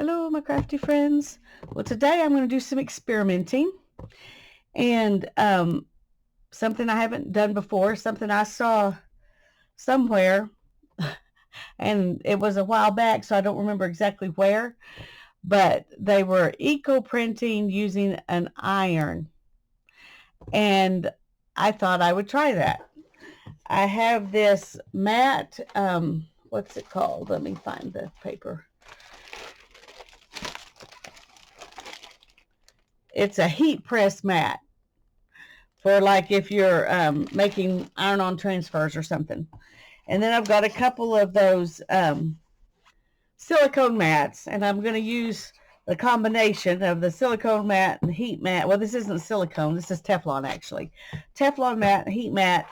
Hello, my crafty friends. Well, today I'm going to do some experimenting and something I haven't done before, something I saw somewhere, and it was a while back, so I don't remember exactly where, but they were eco printing using an iron, and I thought I would try that. I have this mat, what's it called? Let me find the paper. It's a heat press mat for like if you're making iron-on transfers or something. And then I've got a couple of those silicone mats, and I'm going to use the combination of the silicone mat and the heat mat. Well, this isn't silicone. This is Teflon, actually. Teflon mat, heat mat,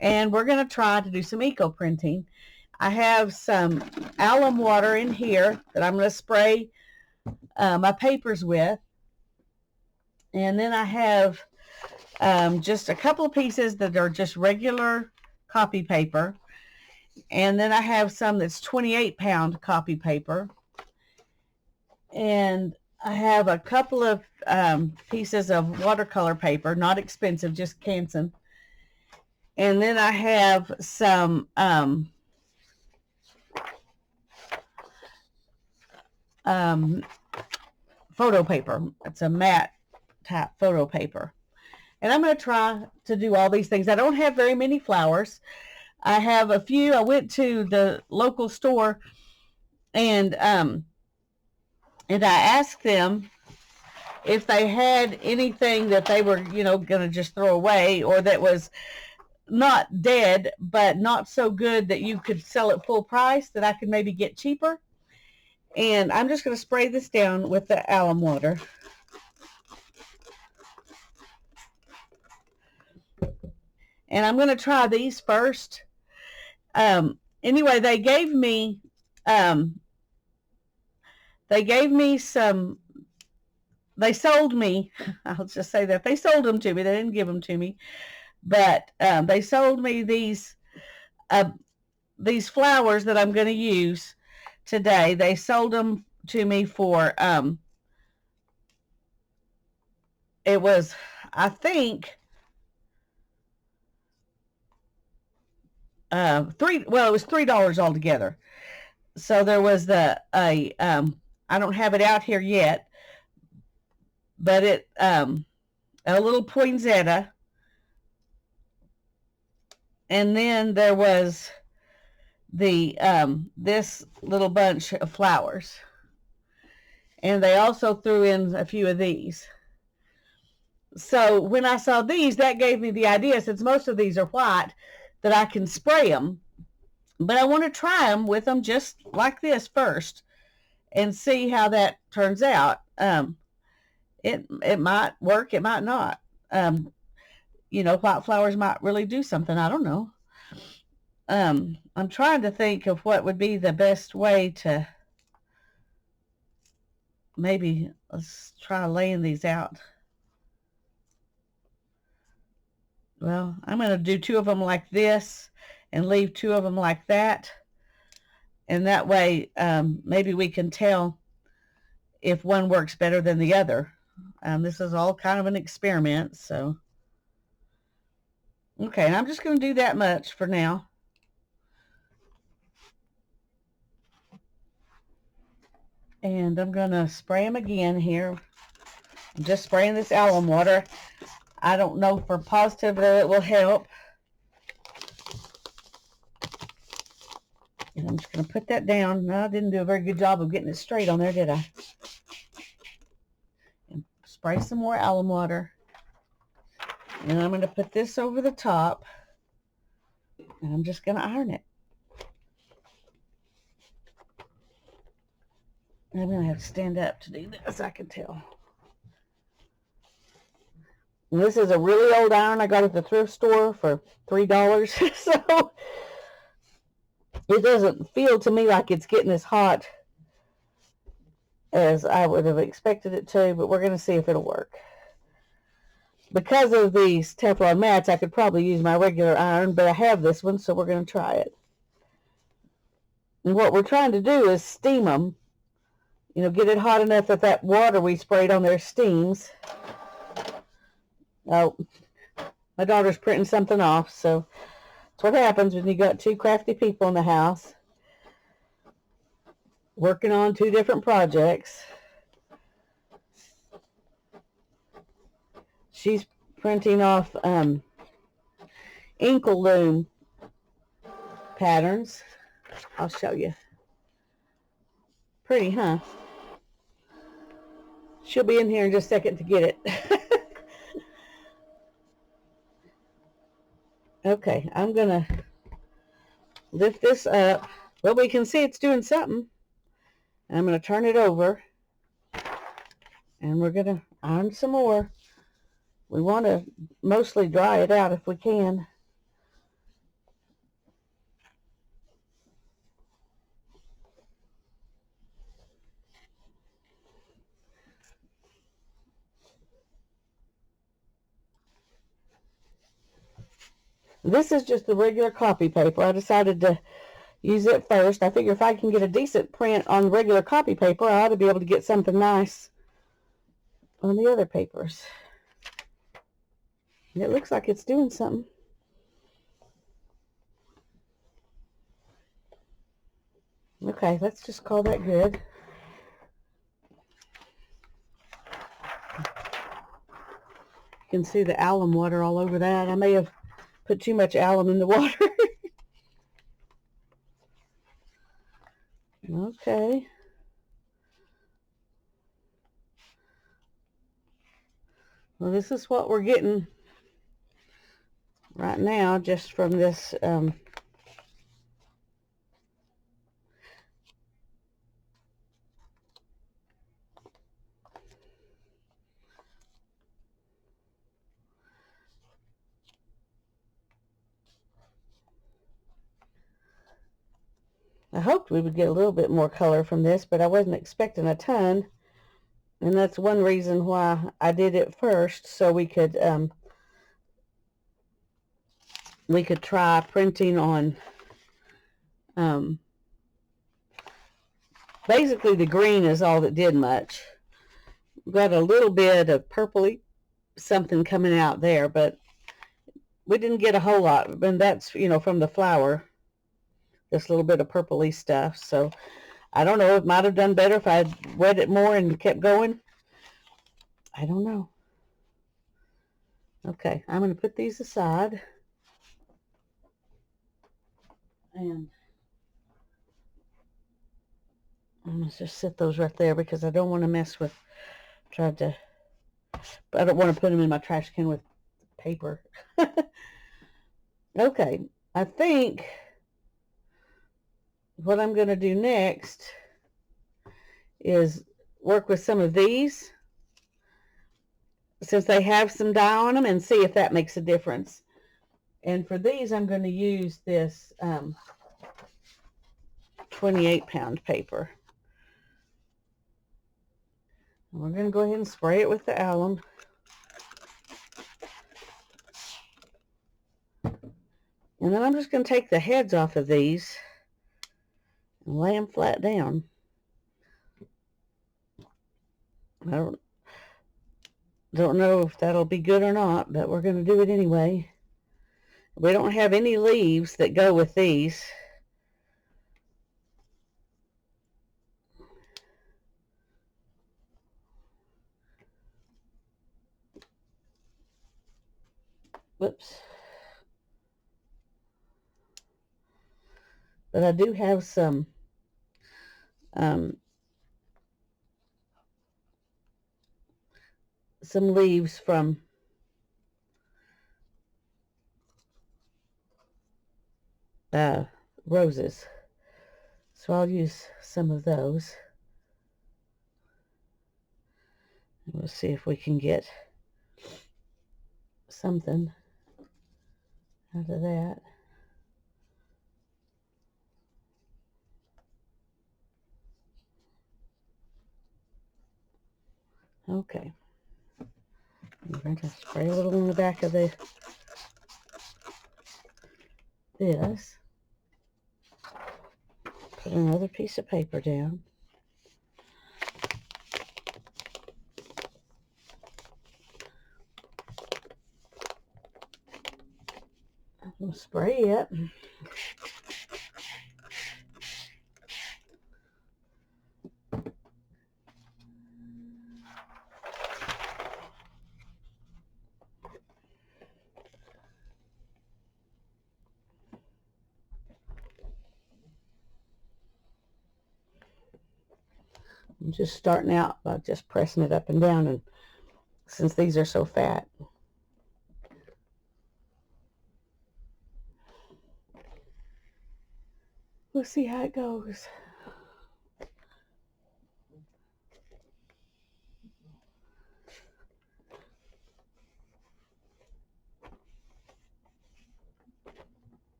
and we're going to try to do some eco-printing. I have some alum water in here that I'm going to spray my papers with. And then I have just a couple of pieces that are just regular copy paper. And then I have some that's 28-pound copy paper. And I have a couple of pieces of watercolor paper, not expensive, just Canson. And then I have some photo paper. It's a matte type photo paper. And I'm going to try to do all these things. I don't have very many flowers. I have a few. I went to the local store and I asked them if they had anything that they were, going to just throw away, or that was not dead, but not so good that you could sell it full price, that I could maybe get cheaper. And I'm just going to spray this down with the alum water. And I'm going to try these first. Anyway, they gave me some, they sold me, I'll just say that, they sold them to me. They didn't give them to me. But they sold me these flowers that I'm going to use today. They sold them to me for, it was, I think, it was $3 altogether. So there was I don't have it out here yet, but a little poinsettia, and then there was this little bunch of flowers, and they also threw in a few of these. So when I saw these, that gave me the idea, since most of these are white, that I can spray them. But I want to try them with them just like this first and see how that turns out. It might work, it might not. White flowers might really do something. I don't know. I'm trying to think of what would be the best way to, maybe let's try laying these out. Well, I'm going to do 2 of them like this and leave 2 of them like that. And that way, maybe we can tell if one works better than the other. This is all kind of an experiment, so. Okay, and I'm just going to do that much for now. And I'm going to spray them again here. I'm just spraying this alum water. I don't know for positive that it will help. And I'm just going to put that down. No, I didn't do a very good job of getting it straight on there, did I? And spray some more alum water. And I'm going to put this over the top. And I'm just going to iron it. I'm going to have to stand up to do this, I can tell. And this is a really old iron I got at the thrift store for $3. So it doesn't feel to me like it's getting as hot as I would have expected it to, but we're going to see if it'll work. Because of these Teflon mats, I could probably use my regular iron, but I have this one, so we're going to try it. And what we're trying to do is steam them You know, get it hot enough that that water we sprayed on there steams. Oh, my daughter's printing something off, so that's what happens when you got two crafty people in the house working on two different projects. She's printing off Inkle Loom patterns. I'll show you. Pretty, huh? She'll be in here in just a second to get it. Okay, I'm going to lift this up. Well, we can see it's doing something. I'm going to turn it over. And we're going to iron some more. We want to mostly dry it out if we can. This is just the regular copy paper. I decided to use it first. I figure if I can get a decent print on regular copy paper, I ought to be able to get something nice on the other papers. And it looks like it's doing something. Okay, let's just call that good. You can see the alum water all over that. I may have put too much alum in the water. Okay. Well, this is what we're getting right now just from this I hoped we would get a little bit more color from this, but I wasn't expecting a ton. And that's one reason why I did it first, so we could try printing on basically the green is all that did much. Got a little bit of purpley something coming out there, but we didn't get a whole lot. And that's, you know, from the flower, this little bit of purpley stuff. So I don't know, it might have done better if I had wet it more and kept going. I don't know. Okay, I'm going to put these aside. And I'm going to just set those right there because I don't want to mess with, I don't want to put them in my trash can with paper. Okay, I think what I'm going to do next is work with some of these, since they have some dye on them, and see if that makes a difference. And for these, I'm going to use this 28-pound paper. And we're going to go ahead and spray it with the alum. And then I'm just going to take the heads off of these and lay them flat down. I don't know if that'll be good or not, but we're going to do it anyway. We don't have any leaves that go with these. Whoops. But I do have some leaves from roses. So I'll use some of those. We'll see if we can get something out of that. Okay. I'm going to spray a little in the back of this. Put another piece of paper down. We'll spray it. I'm just starting out by just pressing it up and down, and since these are so fat. We'll see how it goes.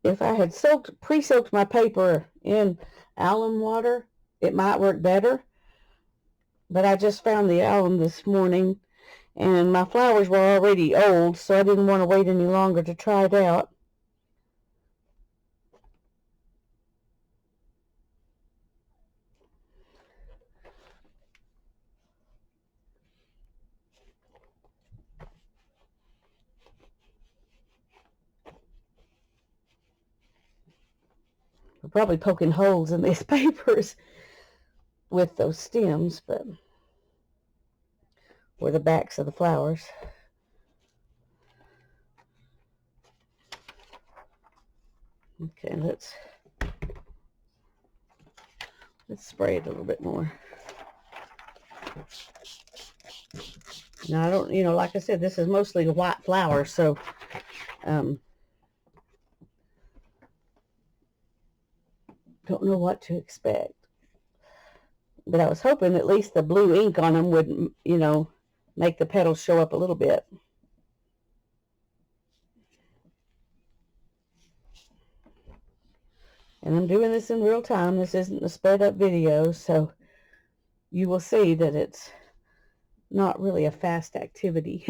If I had pre-soaked my paper in alum water, it might work better. But I just found the alum this morning, and my flowers were already old, so I didn't want to wait any longer to try it out. I'm probably poking holes in these papers with those stems, but or the backs of the flowers. Okay, let's spray it a little bit more. Now I don't, like I said, this is mostly a white flower, so don't know what to expect. But I was hoping at least the blue ink on them would, make the petals show up a little bit. And I'm doing this in real time. This isn't a sped up video, so you will see that it's not really a fast activity.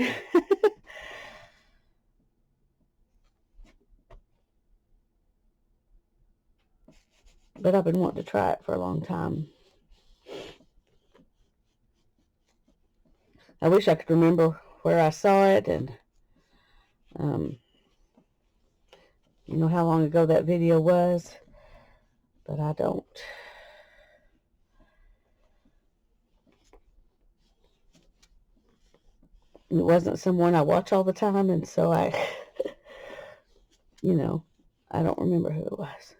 But I've been wanting to try it for a long time. I wish I could remember where I saw it and how long ago that video was, but I don't. It wasn't someone I watch all the time, and so I don't remember who it was.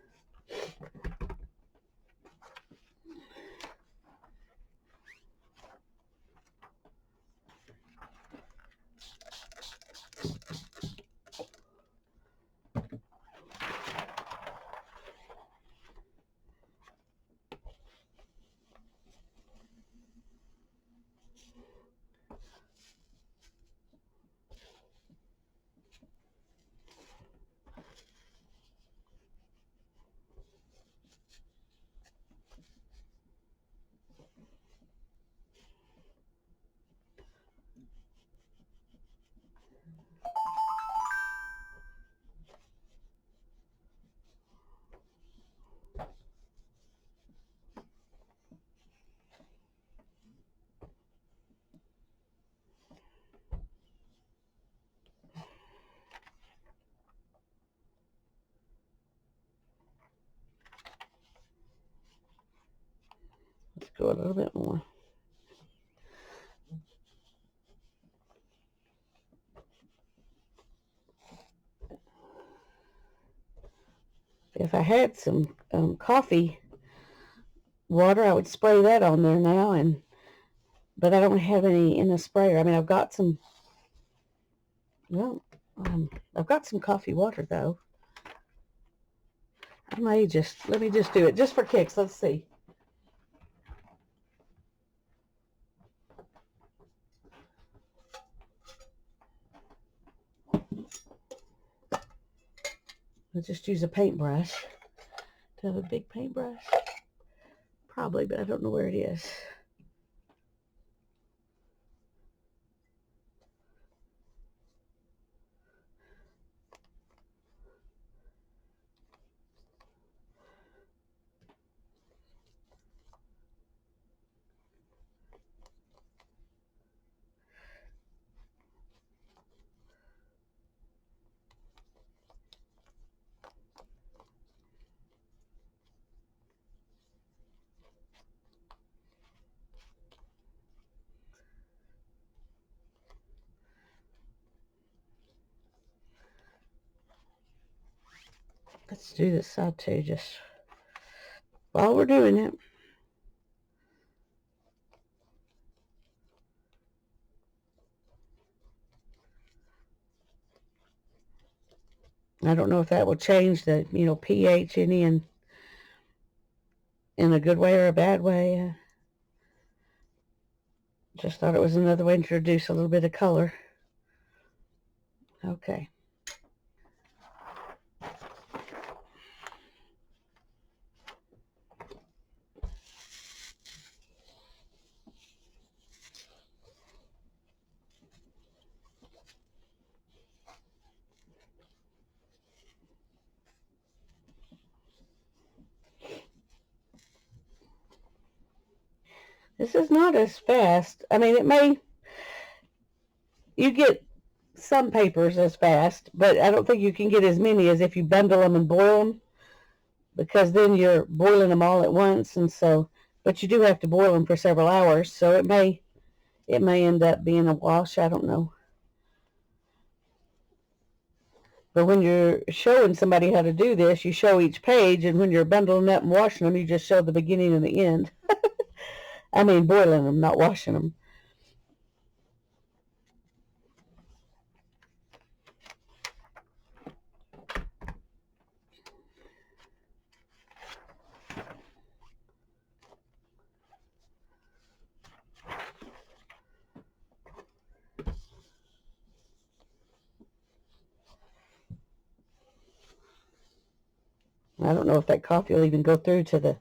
Let's go a little bit more. If I had some coffee water, I would spray that on there now, but I don't have any in the sprayer. I mean, I've got some. Well, I've got some coffee water though. I may let me just do it just for kicks. Let's see. I'll just use a paintbrush. Do I have a big paintbrush? Probably, but I don't know where it is. Let's do this side too, just while we're doing it. I don't know if that will change the, pH any in a good way or a bad way. Just thought it was another way to introduce a little bit of color. Okay. This is not as fast. I mean, you get some papers as fast, but I don't think you can get as many as if you bundle them and boil them, because then you're boiling them all at once, and so, but you do have to boil them for several hours, so it may end up being a wash. I don't know. But when you're showing somebody how to do this, you show each page, and when you're bundling up and washing them, you just show the beginning and the end. I mean, boiling them, not washing them. I don't know if that coffee will even go through to the,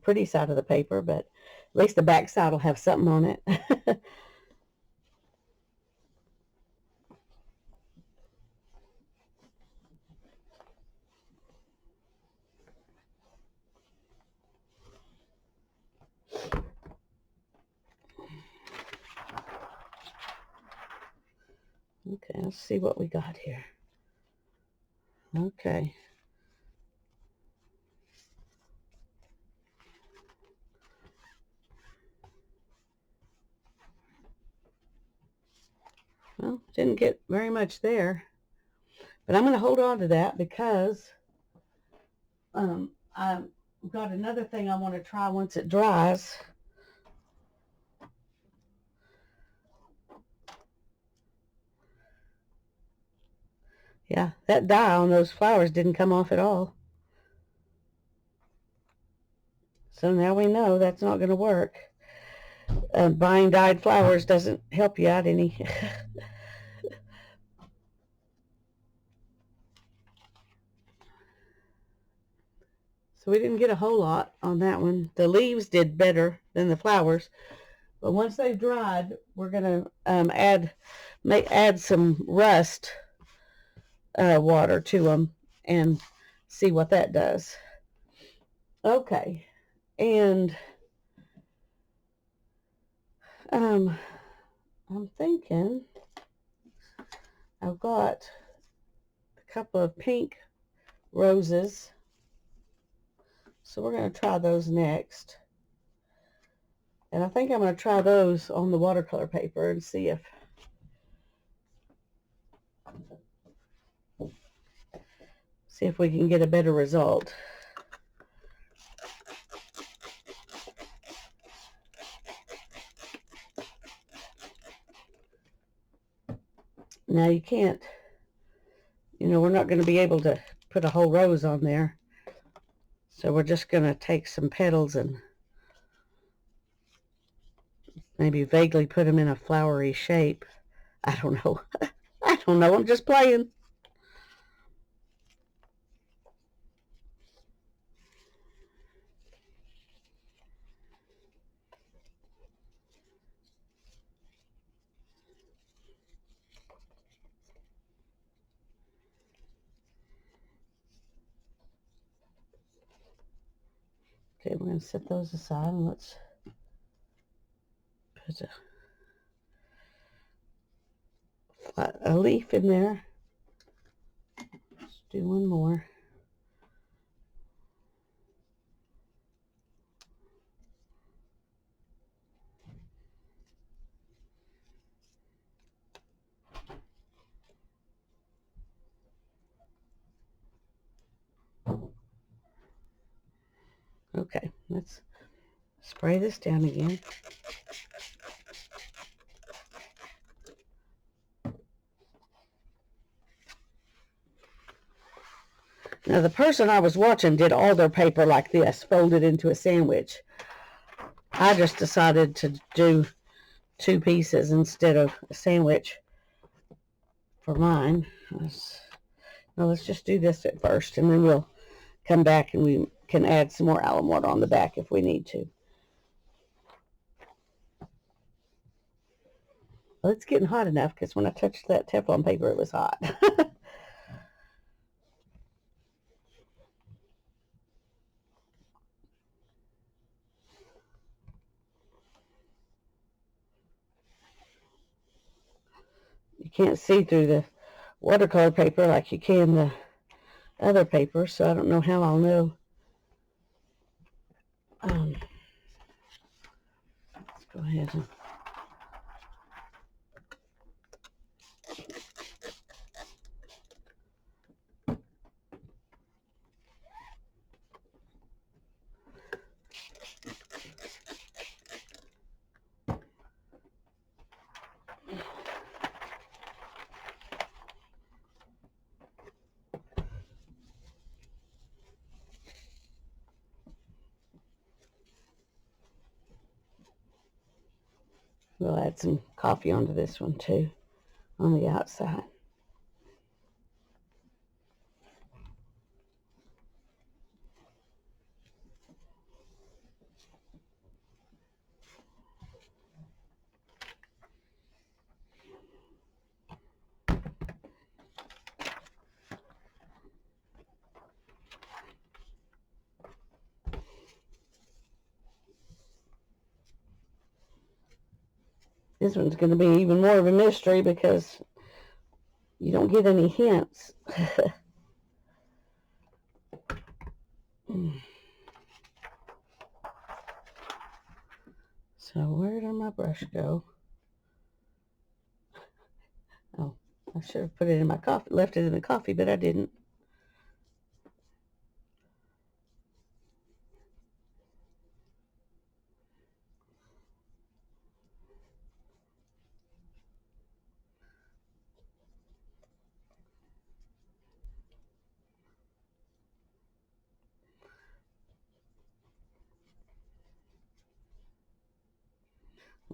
pretty side of the paper, but at least the back side will have something on it. Okay, let's see what we got here. Okay. Well, didn't get very much there, but I'm going to hold on to that because I've got another thing I want to try once it dries. Yeah, that dye on those flowers didn't come off at all. So now we know that's not going to work. Buying dyed flowers doesn't help you out any. So we didn't get a whole lot on that one. The leaves did better than the flowers. But once they've dried, we're going to add some rust water to them and see what that does. Okay. And I'm thinking I've got a couple of pink roses. So we're going to try those next. And I think I'm going to try those on the watercolor paper and see if we can get a better result. Now you can't, we're not going to be able to put a whole rose on there. So we're just going to take some petals and maybe vaguely put them in a flowery shape. I don't know. I don't know. I'm just playing. Okay, we're going to set those aside and let's put a leaf in there. Let's do one more. Okay, let's spray this down again. Now, the person I was watching did all their paper like this, folded into a sandwich. I just decided to do 2 pieces instead of a sandwich for mine. Let's just do this at first, and then we'll come back and we can add some more alum water on the back if we need to. Well, it's getting hot enough because when I touched that Teflon paper, it was hot. You can't see through the watercolor paper like you can the other paper, so I don't know how I'll know. Let's go ahead and we'll add some coffee onto this one too on the outside. This one's going to be even more of a mystery because you don't get any hints. So where did my brush go? Oh, I should have put it in my coffee, left it in the coffee, but I didn't.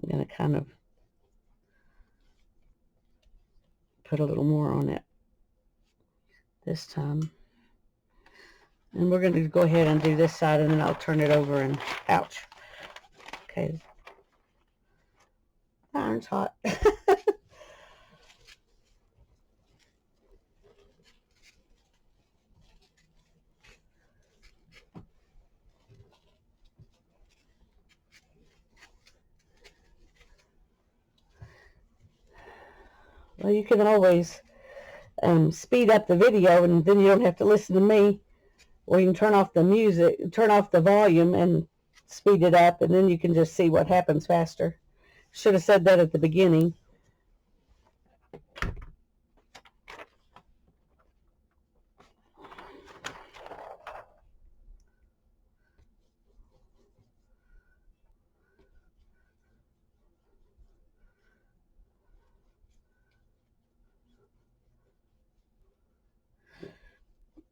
I'm going to kind of put a little more on it this time. And we're going to go ahead and do this side, and then I'll turn it over and ouch. Okay. The iron's hot. Well, you can always speed up the video, and then you don't have to listen to me. Or you can turn off the music, turn off the volume and speed it up, and then you can just see what happens faster. Should have said that at the beginning.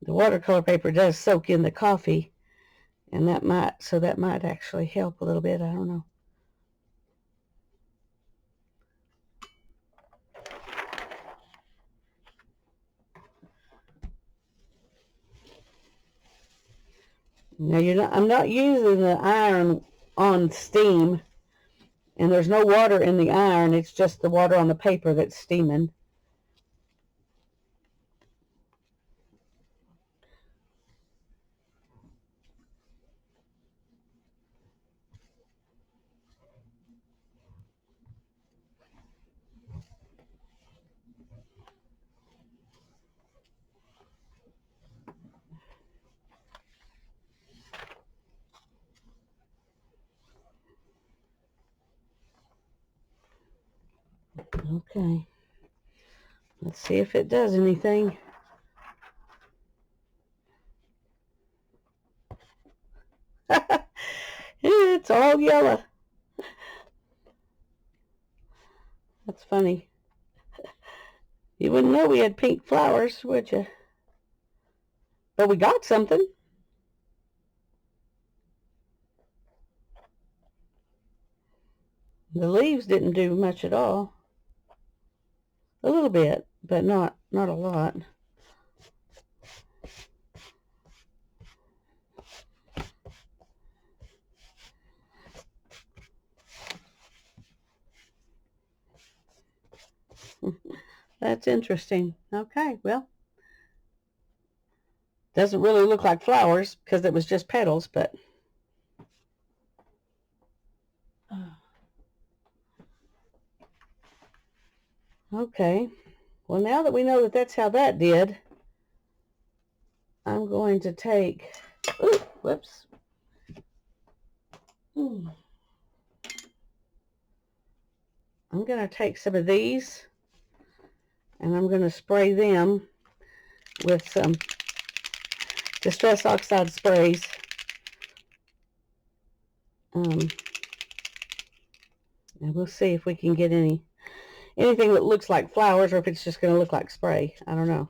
The watercolor paper does soak in the coffee, and that might actually help a little bit. I don't know. Now I'm not using the iron on steam, and there's no water in the iron. It's just the water on the paper that's steaming. Okay. Let's see if it does anything. It's all yellow. That's funny. You wouldn't know we had pink flowers, would you? But we got something. The leaves didn't do much at all. A little bit, but not a lot. That's interesting. Okay, well, doesn't really look like flowers because it was just petals, but okay. Well, now that we know that that's how that did, I'm going to take, ooh, whoops. I'm going to take some of these and I'm going to spray them with some Distress Oxide sprays. And we'll see if we can get anything that looks like flowers or if it's just going to look like spray. I don't know.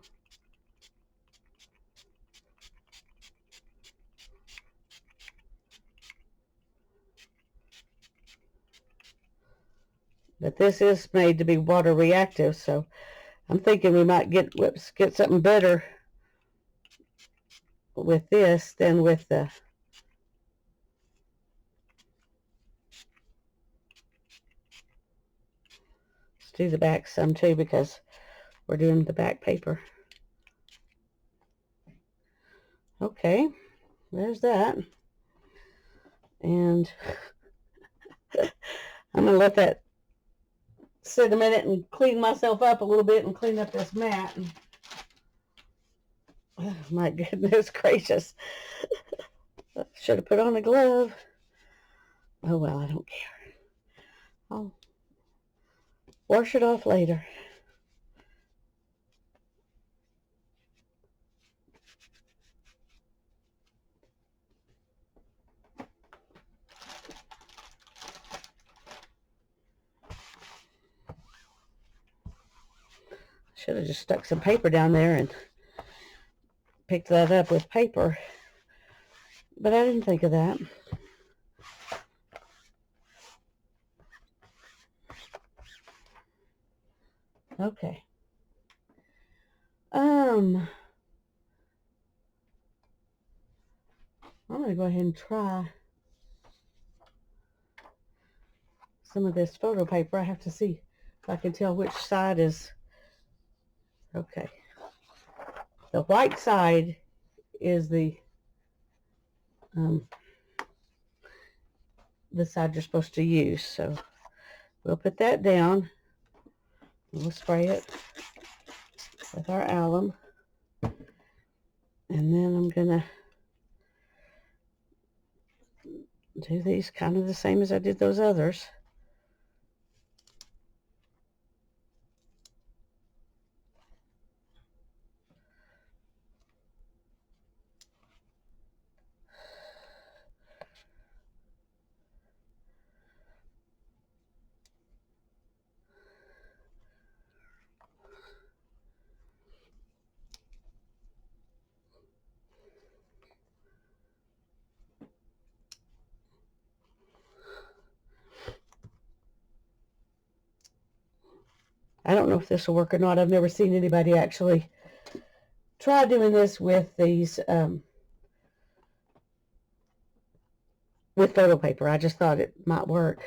But this is made to be water reactive, so I'm thinking we might get something better with this than with the let's do the back some too because we're doing the back paper. Okay, there's that. And I'm going to let that sit a minute and clean myself up a little bit and clean up this mat. Oh, my goodness gracious. Should have put on a glove. Oh, well, I don't care. I'll wash it off later. Should have just stuck some paper down there and picked that up with paper. But I didn't think of that. Okay. I'm going to go ahead and try some of this photo paper. I have to see if I can tell which side is okay. The white side is the side you're supposed to use. So we'll put that down. We'll spray it with our alum. And then I'm going to do these kind of the same as I did those others. I don't know if this will work or not. I've never seen anybody actually try doing this with these with photo paper. I just thought it might work.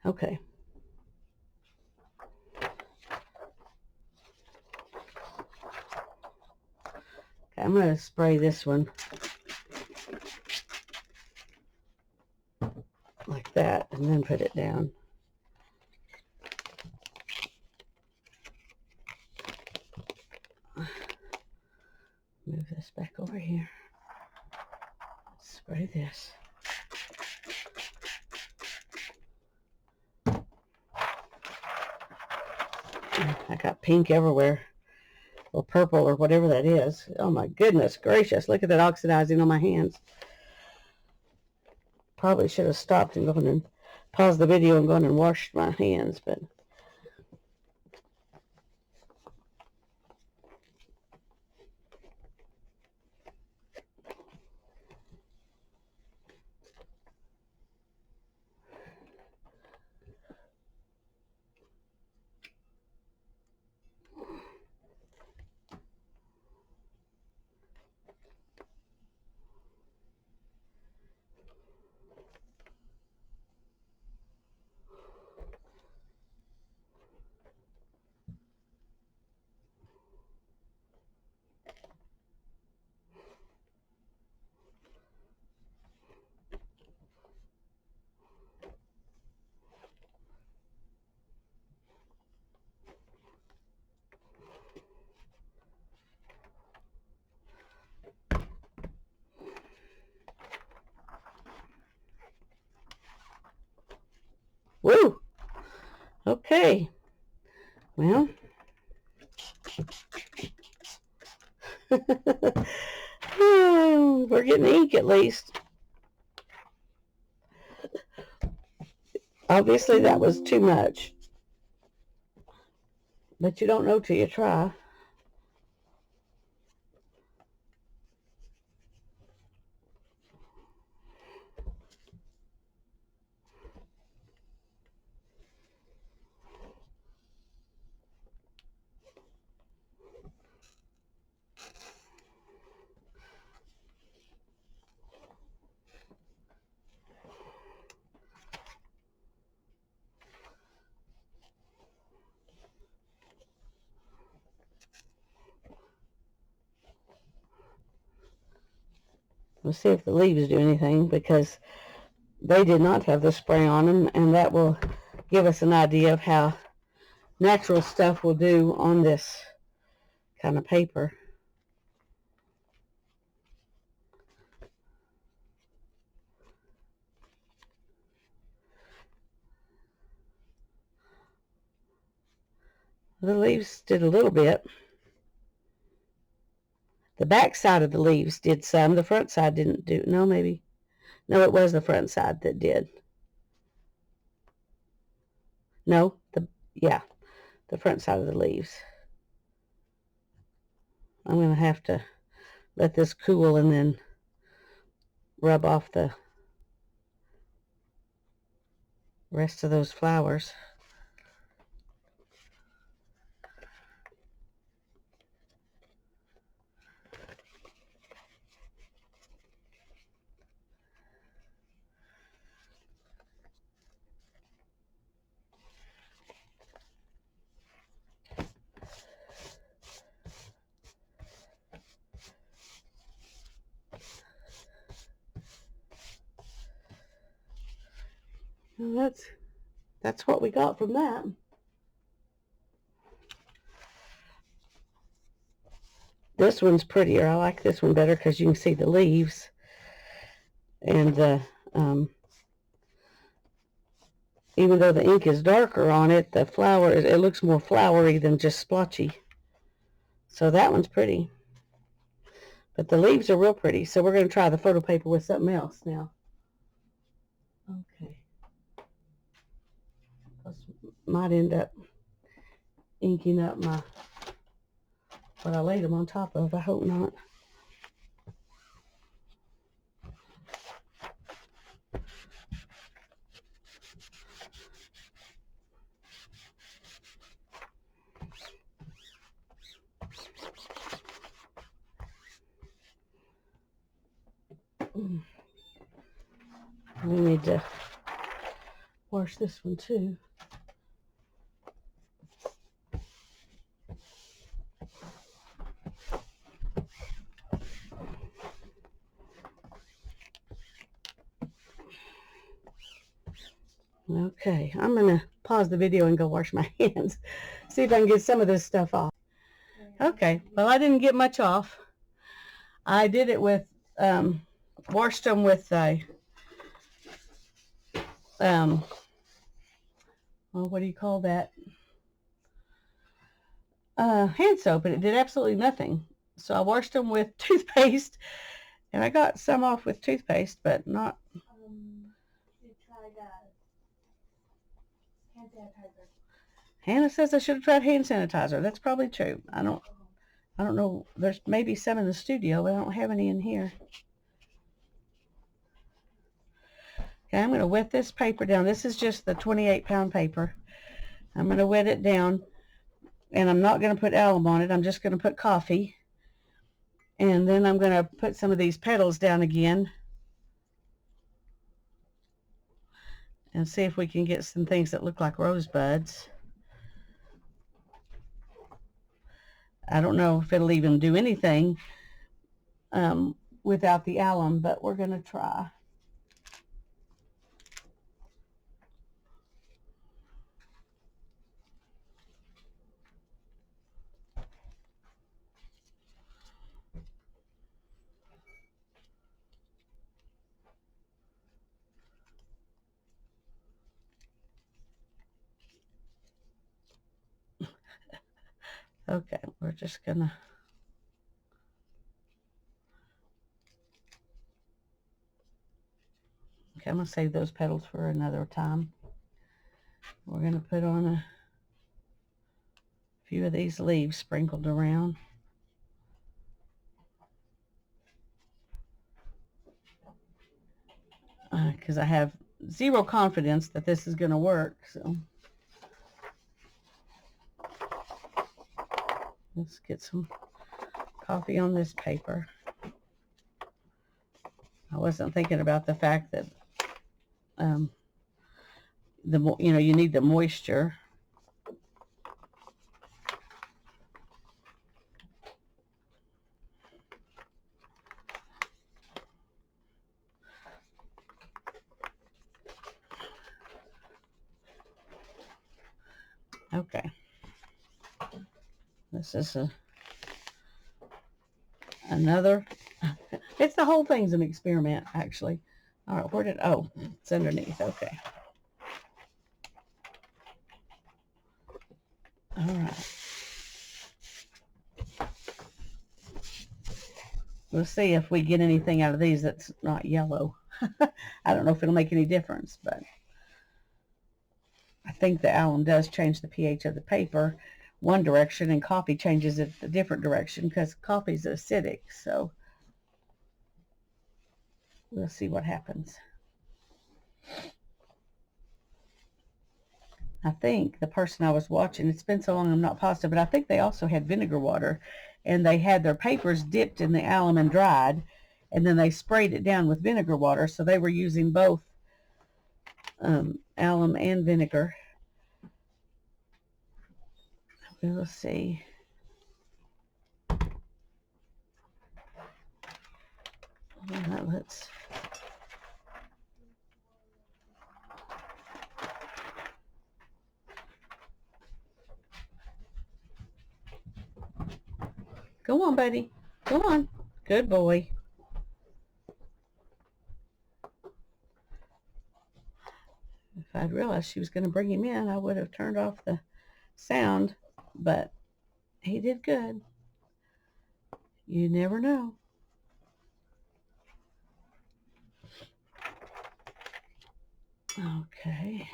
Okay. I'm going to spray this one like that and then put it down. Move this back over here. Spray this. I got pink everywhere, or purple, or whatever that is. Oh my goodness gracious, look at that oxidizing on my hands. Probably should have stopped and gone and paused the video and gone and washed my hands, but woo! Okay. Well. We're getting ink at least. Obviously that was too much. But you don't know till you try. We'll see if the leaves do anything, because they did not have the spray on them, and that will give us an idea of how natural stuff will do on this kind of paper. The leaves did a little bit. The back side of the leaves did some. The front side didn't do. No, maybe. No, it was the front side that did. No, yeah, the front side of the leaves. I'm going to have to let this cool and then rub off the rest of those flowers. Well, that's what we got from that. This one's prettier. I like this one better because you can see the leaves, and the even though the ink is darker on it, the flower, it looks more flowery than just splotchy. So that one's pretty. But the leaves are real pretty. So we're going to try the photo paper with something else now. Okay. Might end up inking up what I laid them on top of. I hope not. We need to wash this one too. Okay, I'm going to pause the video and go wash my hands. See if I can get some of this stuff off. Okay, well, I didn't get much off. I did it with, washed them with a, well, what do you call that? hand soap, and it did absolutely nothing. So I washed them with toothpaste, and I got some off with toothpaste, but not. You tried hand sanitizer. Hannah says I should have tried hand sanitizer. That's probably true. I don't know. There's maybe some in the studio, but I don't have any in here. Okay, I'm going to wet this paper down. This is just the 28-pound paper. I'm going to wet it down, and I'm not going to put alum on it. I'm just going to put coffee. And then I'm going to put some of these petals down again and see if we can get some things that look like rosebuds. I don't know if it'll even do anything without the alum, but we're going to try. Okay, we're just going to... Okay, I'm going to save those petals for another time. We're going to put on a few of these leaves sprinkled around. Because I have zero confidence that this is going to work. So let's get some coffee on this paper. I wasn't thinking about the fact that you need the moisture. Okay. This is another. It's the whole thing's an experiment, actually. All right, where did... Oh, it's underneath. Okay. All right. We'll see if we get anything out of these that's not yellow. I don't know if it'll make any difference, but I think the alum does change the pH of the paper one direction, and coffee changes it a different direction because coffee's acidic. So we'll see what happens. I think the person I was watching, it's been so long I'm not positive, but I think they also had vinegar water, and they had their papers dipped in the alum and dried, and then they sprayed it down with vinegar water. So they were using both alum and vinegar. We'll see. Let's... Go on, buddy. Go on. Good boy. If I'd realized she was going to bring him in, I would have turned off the sound, but he did good. You never know. Okay.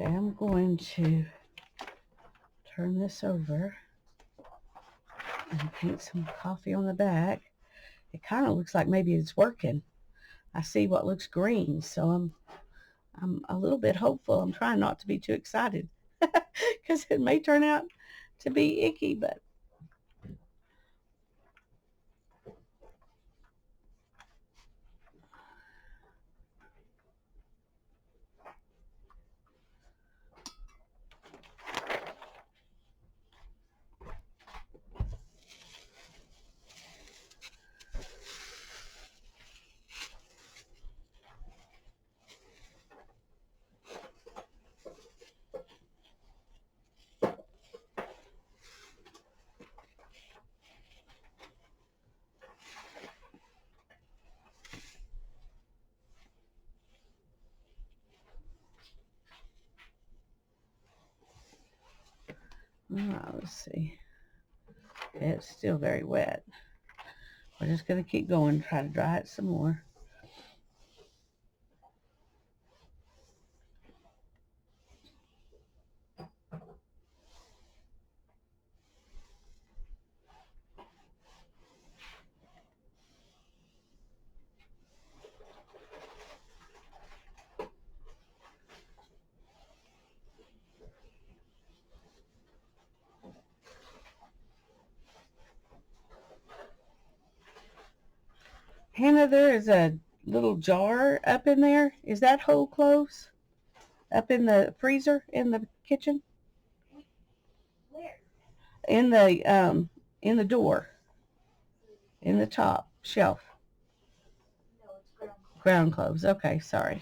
Okay, I'm going to turn this over and paint some coffee on the back. It kind of looks like maybe it's working. I see what looks green, so I'm a little bit hopeful. I'm trying not to be too excited because it may turn out to be icky, but Let's see. It's still very wet. We're just going to keep going, try to dry it some more. Hannah, there is a little jar up in there. Is that whole cloves? Up in the freezer in the kitchen? Where? In the door. In the top shelf. No, it's ground cloves. Ground cloves. Okay, sorry.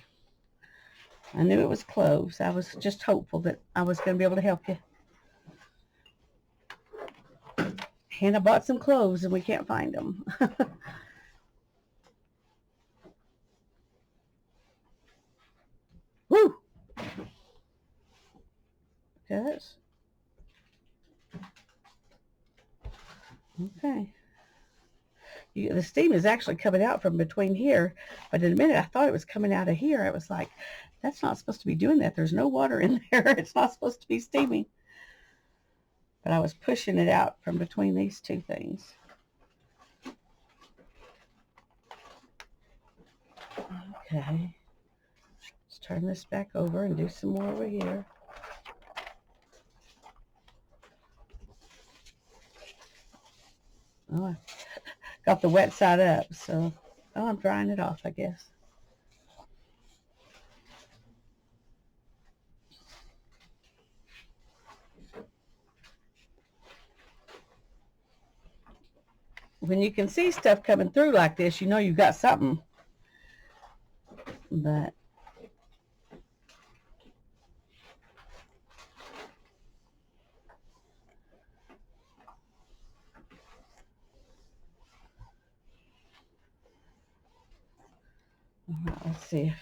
I knew it was cloves. I was just hopeful that I was going to be able to help you. Hannah bought some cloves and we can't find them. Woo! Yes. Okay. The steam is actually coming out from between here, but in a minute I thought it was coming out of here. I was like, that's not supposed to be doing that. There's no water in there. It's not supposed to be steaming. But I was pushing it out from between these two things. Okay. Let's turn this back over and do some more over here. Oh, I got the wet side up, so I'm drying it off, I guess. When you can see stuff coming through like this, you know you've got something. But all right, let's see.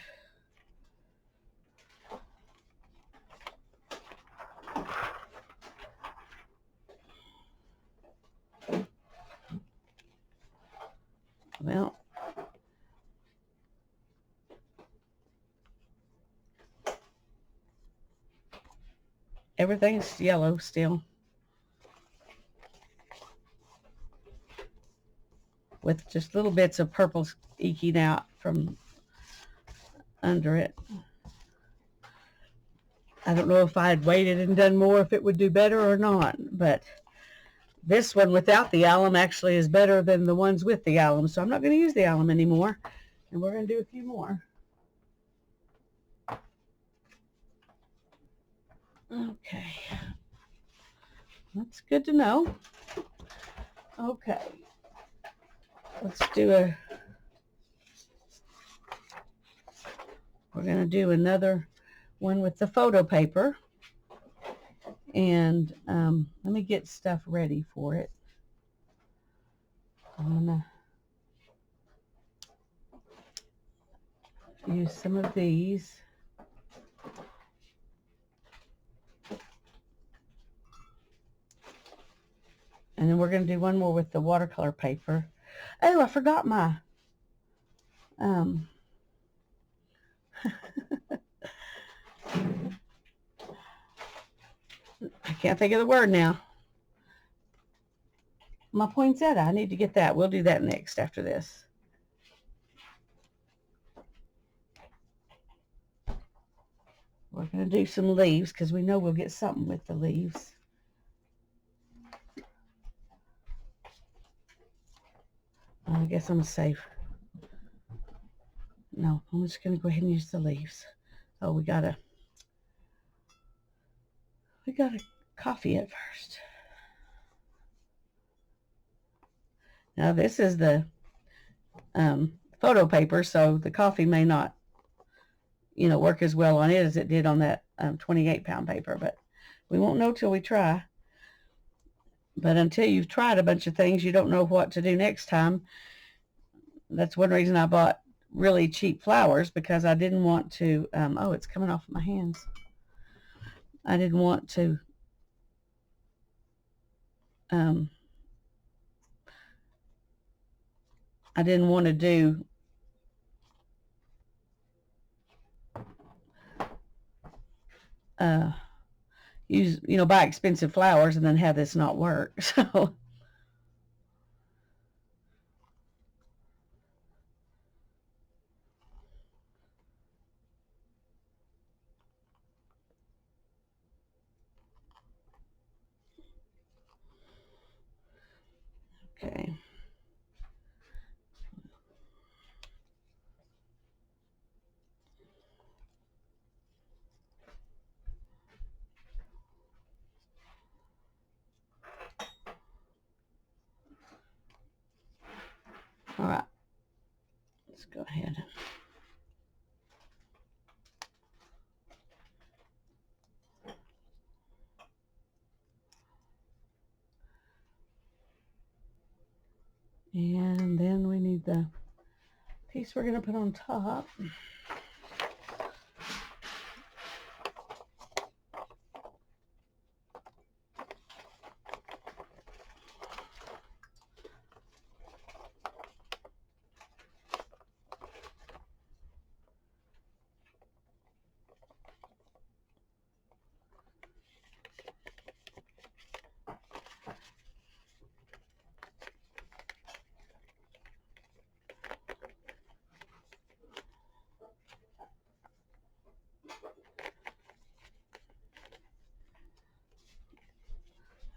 Well, everything's yellow still, with just little bits of purple eking out from under it. I don't know if I had waited and done more if it would do better or not, but this one without the alum actually is better than the ones with the alum, so I'm not going to use the alum anymore, and we're going to do a few more. Okay, that's good to know. Okay, let's do we're going to do another one with the photo paper. And let me get stuff ready for it. I'm going to use some of these. And then we're going to do one more with the watercolor paper. Oh, I forgot my I can't think of the word now. My poinsettia. I need to get that. We'll do that next after this. We're going to do some leaves because we know we'll get something with the leaves. I guess I'm safe. No, I'm just going to go ahead and use the leaves. Oh, we got a coffee at first. Now this is the photo paper, so the coffee may not, work as well on it as it did on that 28-pound paper, but we won't know till we try. But until you've tried a bunch of things, you don't know what to do next time. That's one reason I bought really cheap flowers, because I didn't want to, oh, it's coming off my hands. I didn't want to I didn't want to do use, buy expensive flowers and then have this not work. So, okay. All right. Let's go ahead. And then we need the piece we're going to put on top.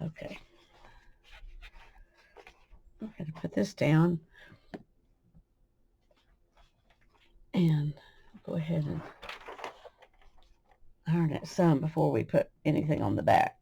Okay. I'm going to put this down and go ahead and iron it some before we put anything on the back.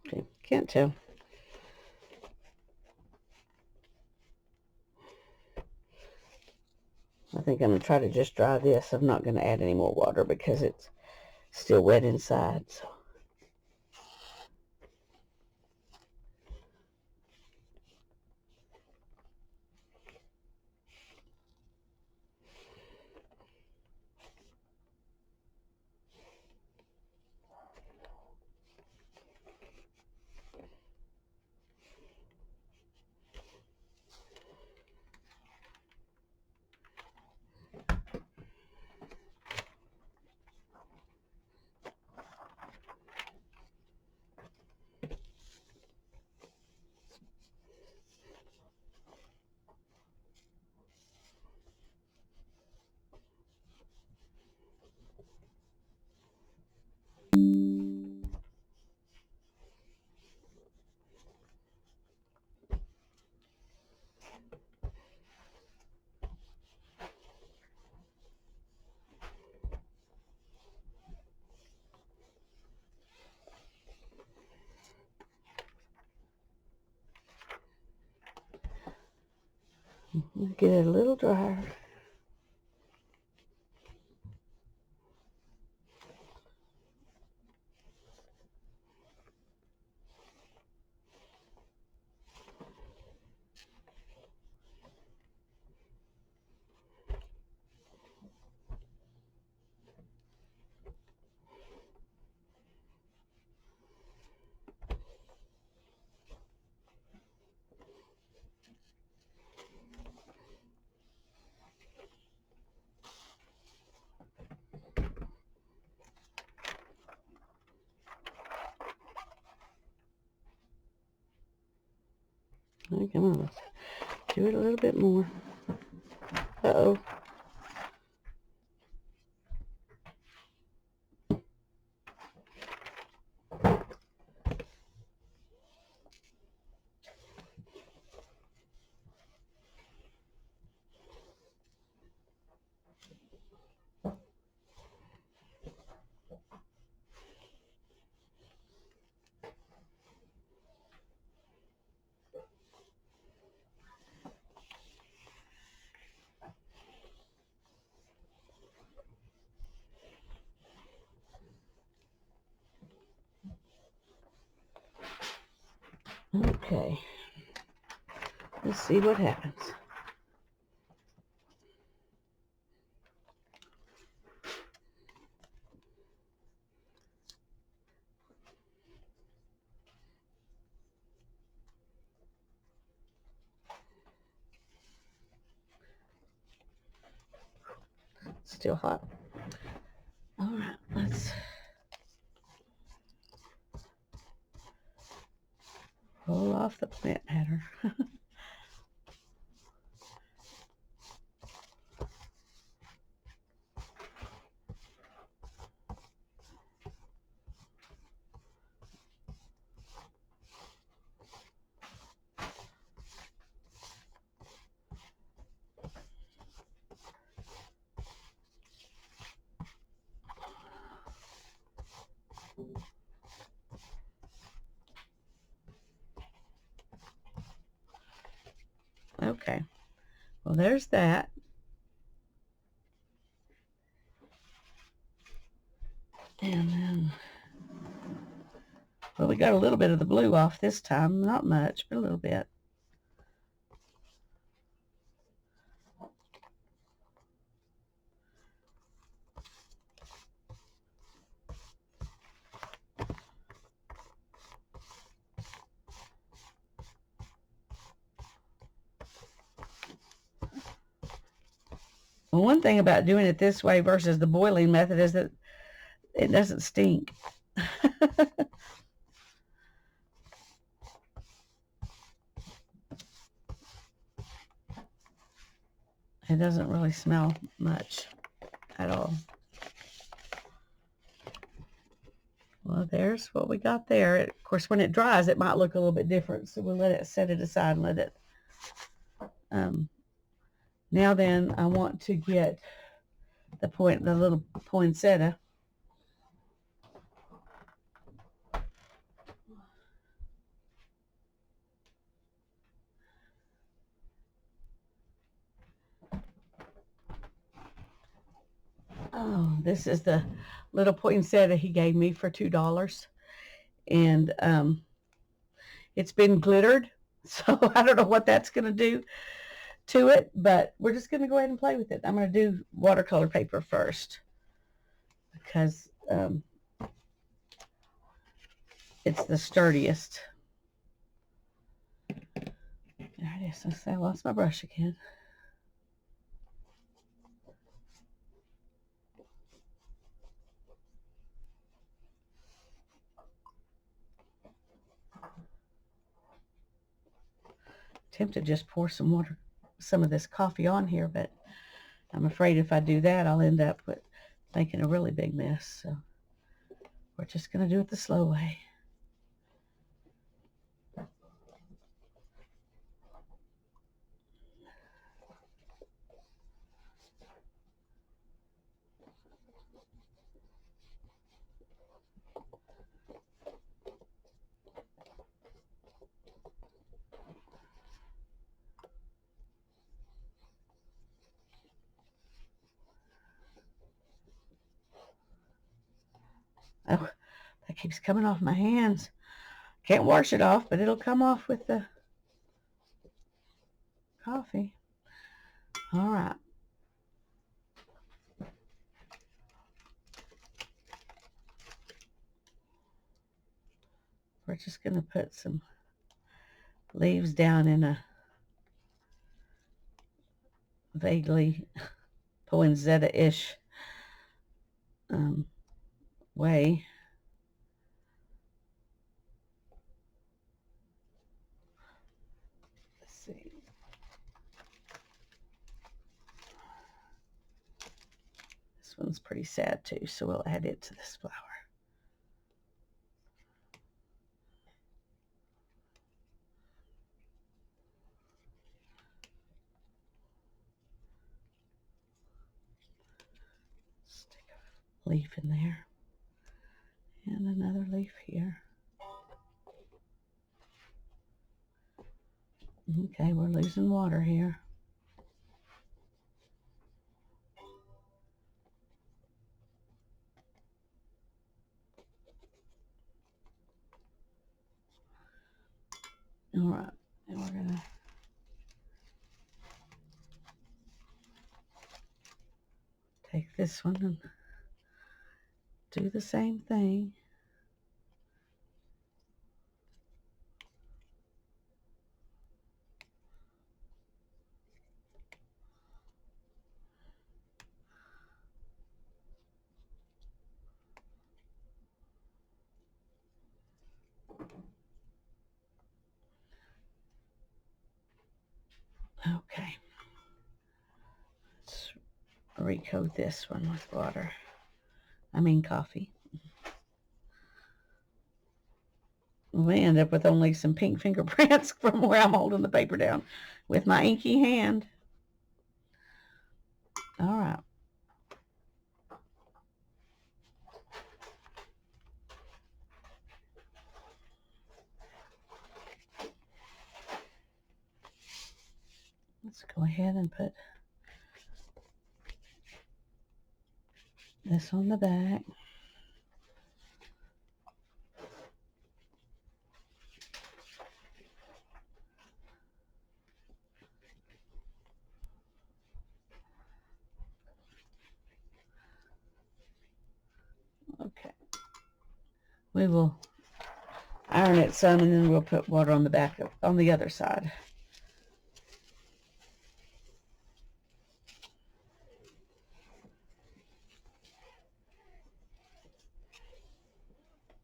Okay, can't tell. I think I'm going to try to just dry this. I'm not going to add any more water because it's still wet inside. So. Get it a little drier. Okay, come on, let's do it a little bit more. Uh-oh. Okay. Let's see what happens. Still hot. All right, let's pull off the plant matter. Okay. Well, there's that. And then, well, we got a little bit of the blue off this time. Not much, but a little bit. Well, one thing about doing it this way versus the boiling method is that it doesn't stink. It doesn't really smell much at all. Well, there's what we got there. Of course, when it dries, it might look a little bit different, so we'll let it set it aside and let it. Now then, I want to get the little poinsettia. Oh, this is the little poinsettia he gave me for $2, and it's been glittered, so I don't know what that's going to do to it, but we're just going to go ahead and play with it. I'm going to do watercolor paper first because it's the sturdiest. There it is. I lost my brush again. Tempted to just pour some of this coffee on here, but I'm afraid if I do that, I'll end up making a really big mess. So we're just going to do it the slow way. Oh, that keeps coming off my hands. Can't wash it off, but it'll come off with the coffee. All right. We're just going to put some leaves down in a vaguely poinsettia-ish way. This one's pretty sad too, so we'll add it to this flower. Stick a leaf in there. And another leaf here. Okay, we're losing water here. All right, and we're gonna take this one and do the same thing. Okay. Let's recoat this one with water. I mean coffee. We end up with only some pink fingerprints from where I'm holding the paper down with my inky hand. All right. Let's go ahead and put this on the back. Okay. We will iron it some, and then we'll put water on the back on the other side.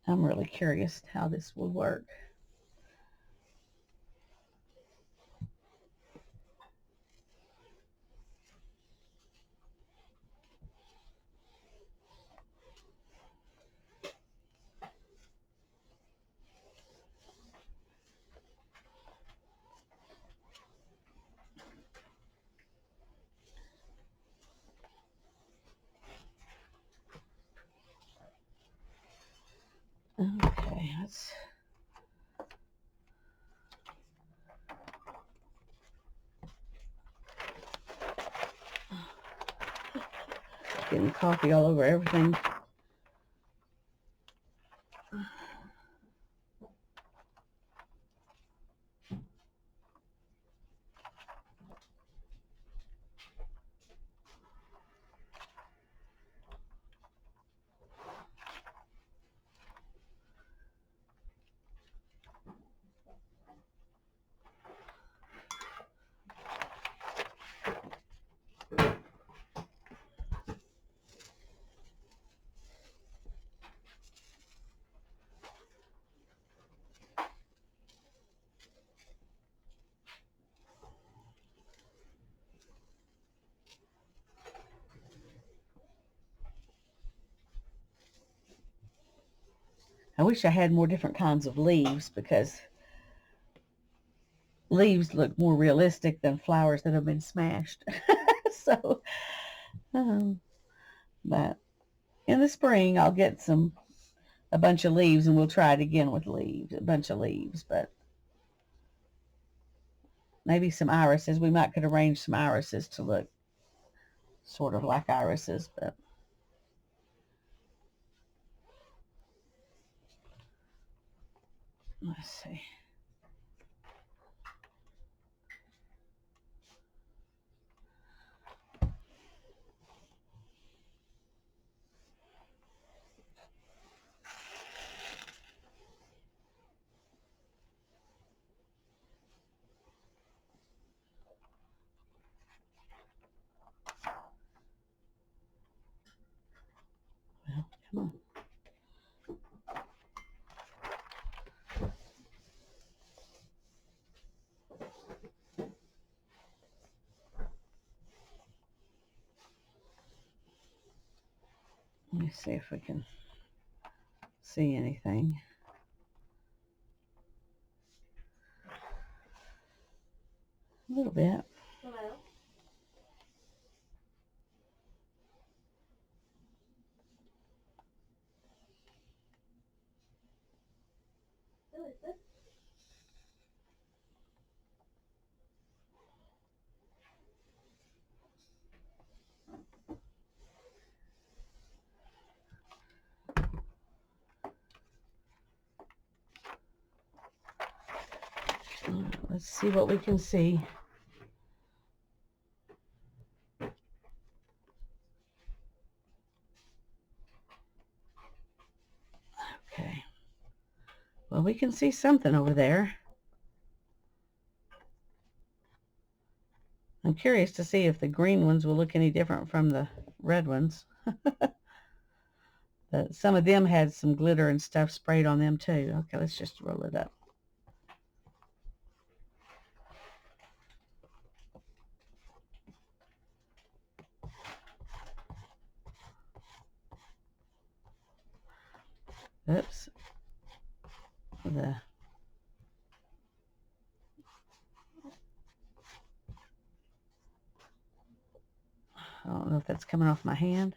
I'm really curious how this will work. Okay, let's getting coffee all over everything. I wish I had more different kinds of leaves, because leaves look more realistic than flowers that have been smashed. So, but in the spring, I'll get a bunch of leaves, and we'll try it again with leaves, a bunch of leaves, but maybe some irises. We might could arrange some irises to look sort of like irises, but let's see. Well, come on. me see if we can see anything. A little bit. Hello? Who is this? Let's see what we can see. Okay. Well, we can see something over there. I'm curious to see if the green ones will look any different from the red ones. Some of them had some glitter and stuff sprayed on them too. Okay, let's just roll it up. Oops. I don't know if that's coming off my hand.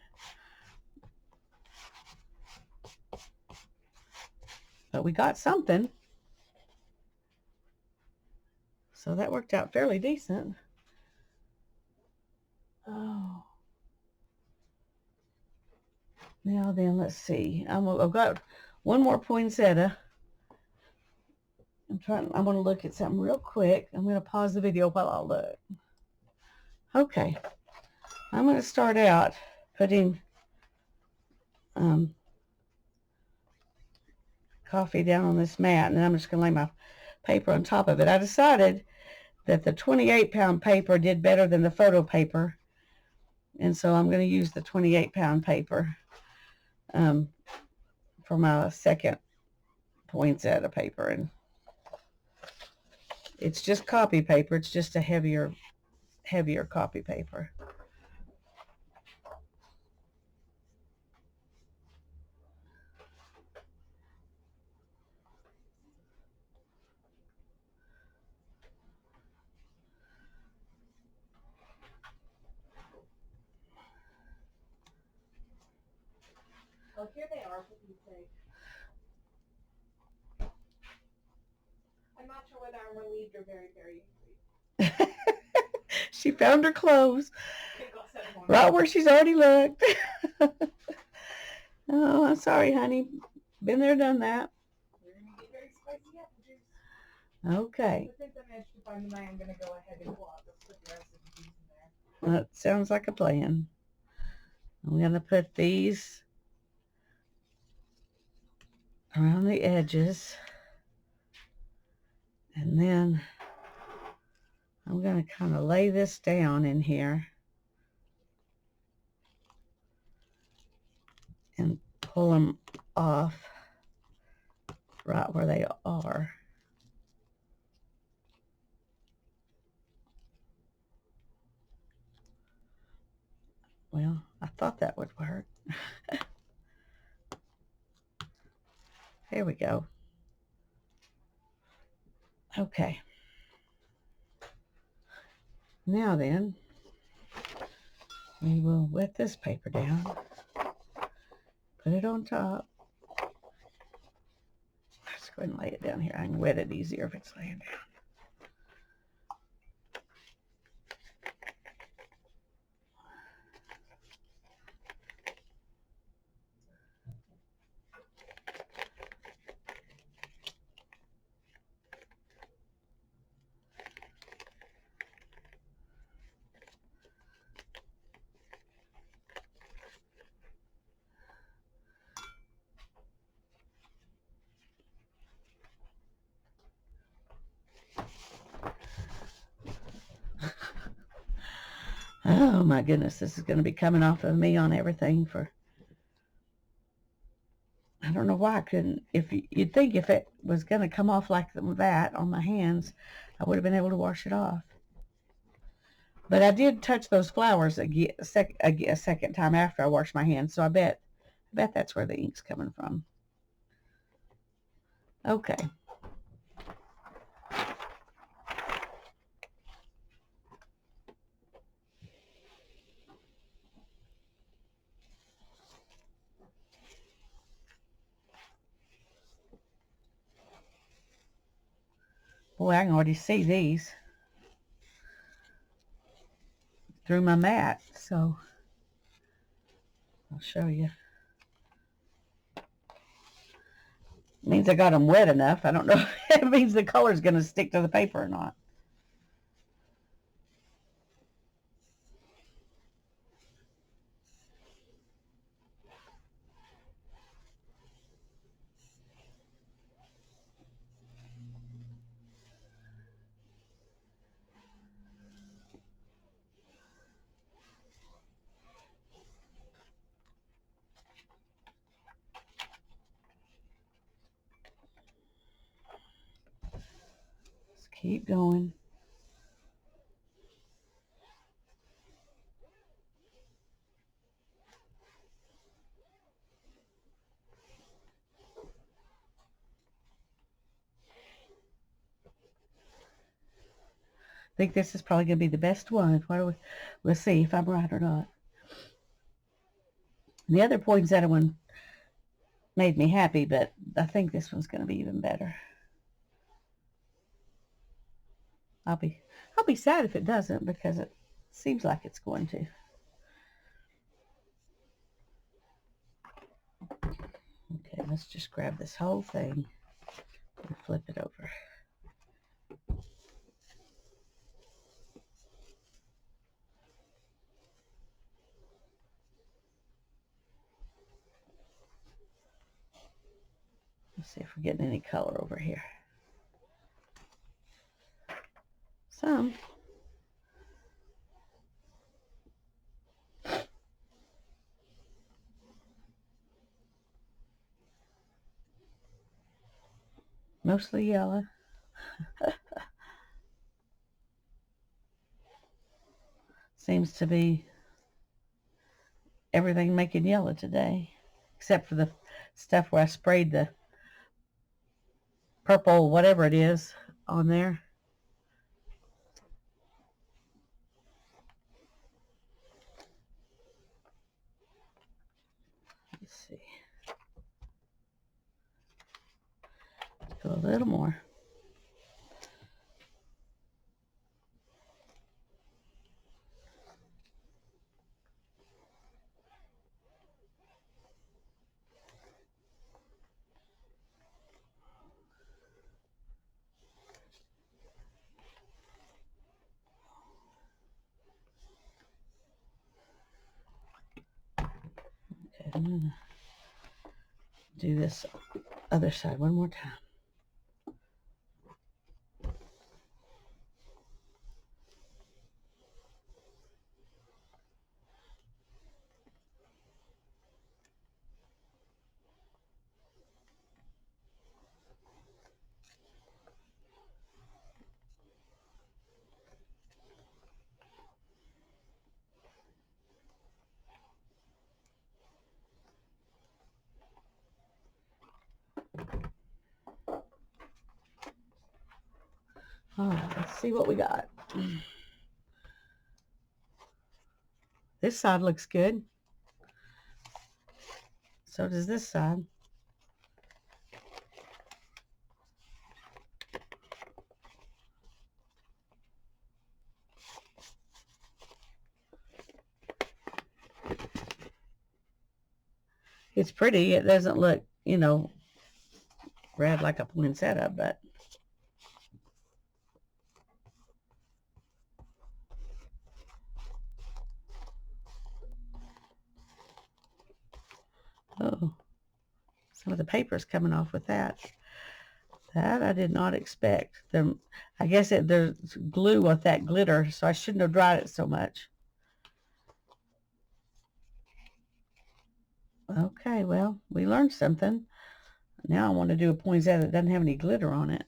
But we got something. So that worked out fairly decent. Oh. Now then, let's see. I've got one more poinsettia. I want to look at something real quick. I'm going to pause the video while I look. Okay. I'm going to start out putting coffee down on this mat, and then I'm just going to lay my paper on top of it. I decided that the 28-pound paper did better than the photo paper, and so I'm going to use the 28-pound paper for my second poinsettia paper. And it's just copy paper. It's just a heavier copy paper. Oh, here they are, for Pete's sake. I'm not sure whether I'm relieved or very, very angry. She found her clothes right where she's already looked. Oh, I'm sorry, honey. Been there, done that. We're going to get very spicy apple juice. Okay. But since I managed to find them, I am going to go ahead and put the rest of the juice in there. That sounds like a plan. I'm going to put these around the edges. And then I'm going to kind of lay this down in here and pull them off right where they are. Well, I thought that would work. Here we go. Okay. Now then, we will wet this paper down, put it on top. Let's go ahead and lay it down here. I can wet it easier if it's laying down. Oh my goodness, this is going to be coming off of me on everything for, I don't know why I couldn't. You'd think if it was going to come off like that on my hands, I would have been able to wash it off. But I did touch those flowers a second time after I washed my hands, so I bet bet that's where the ink's coming from. Okay. Boy, I can already see these through my mat, so I'll show you. It means I got them wet enough. I don't know if it means the color's going to stick to the paper or not. Let's keep going. I think this is probably going to be the best one. Let's see if I'm right or not. The other poinsettia one made me happy, but I think this one's going to be even better. I'll be sad if it doesn't, because it seems like it's going to. Okay, let's just grab this whole thing and flip it over. Let's see if we're getting any color over here. Some. Mostly yellow. Seems to be everything making yellow today, except for the stuff where I sprayed the purple, whatever it is, on there. Let's see. Let's go a little more. Okay, I'm going to do this other side one more time. All right, let's see what we got. This side looks good. So does this side. It's pretty. It doesn't look, red like a poinsettia, but oh, some of the paper's coming off with that. That I did not expect. I guess there's glue with that glitter, so I shouldn't have dried it so much. Okay, well, we learned something. Now I want to do a poinsettia that doesn't have any glitter on it.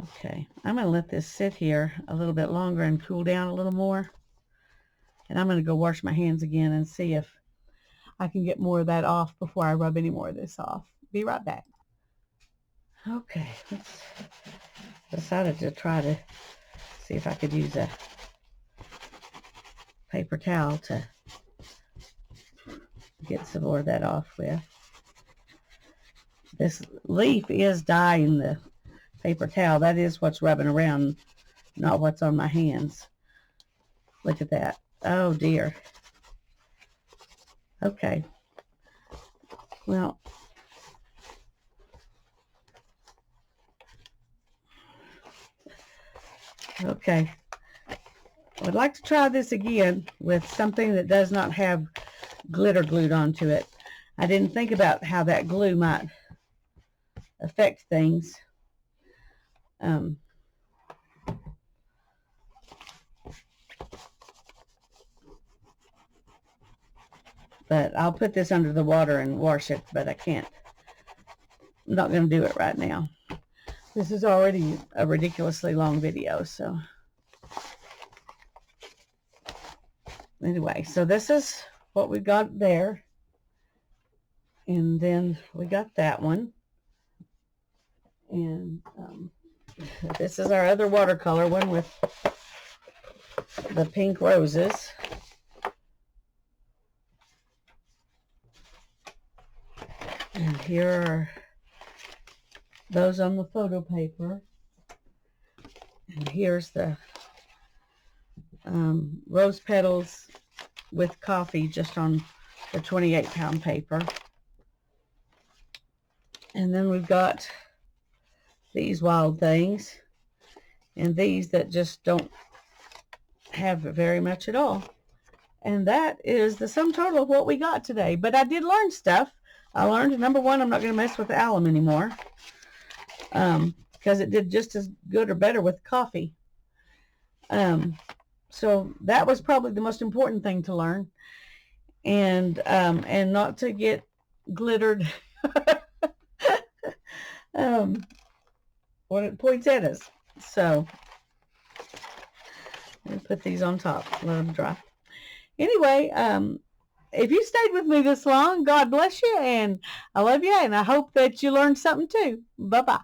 Okay, I'm going to let this sit here a little bit longer and cool down a little more. And I'm going to go wash my hands again and see if I can get more of that off before I rub any more of this off. Be right back. Okay, decided to try to see if I could use a paper towel to get some more of that off with. This leaf is dyeing the paper towel. That is what's rubbing around, not what's on my hands. Look at that. Oh dear. Okay. Well, okay. I would like to try this again with something that does not have glitter glued onto it. I didn't think about how that glue might affect things. But I'll put this under the water and wash it, but I can't. I'm not going to do it right now. This is already a ridiculously long video, so. Anyway, so this is what we got there. And then we got that one. And this is our other watercolor one with the pink roses. And here are those on the photo paper. And here's the rose petals with coffee just on the 28-pound paper. And then we've got these wild things and these that just don't have very much at all. And that is the sum total of what we got today. But I did learn stuff. I learned, number one, I'm not going to mess with the alum anymore because it did just as good or better with coffee. So that was probably the most important thing to learn, and not to get glittered when it points at us. So let me put these on top, let them dry. Anyway, if you stayed with me this long, God bless you, and I love you, and I hope that you learned something too. Bye-bye.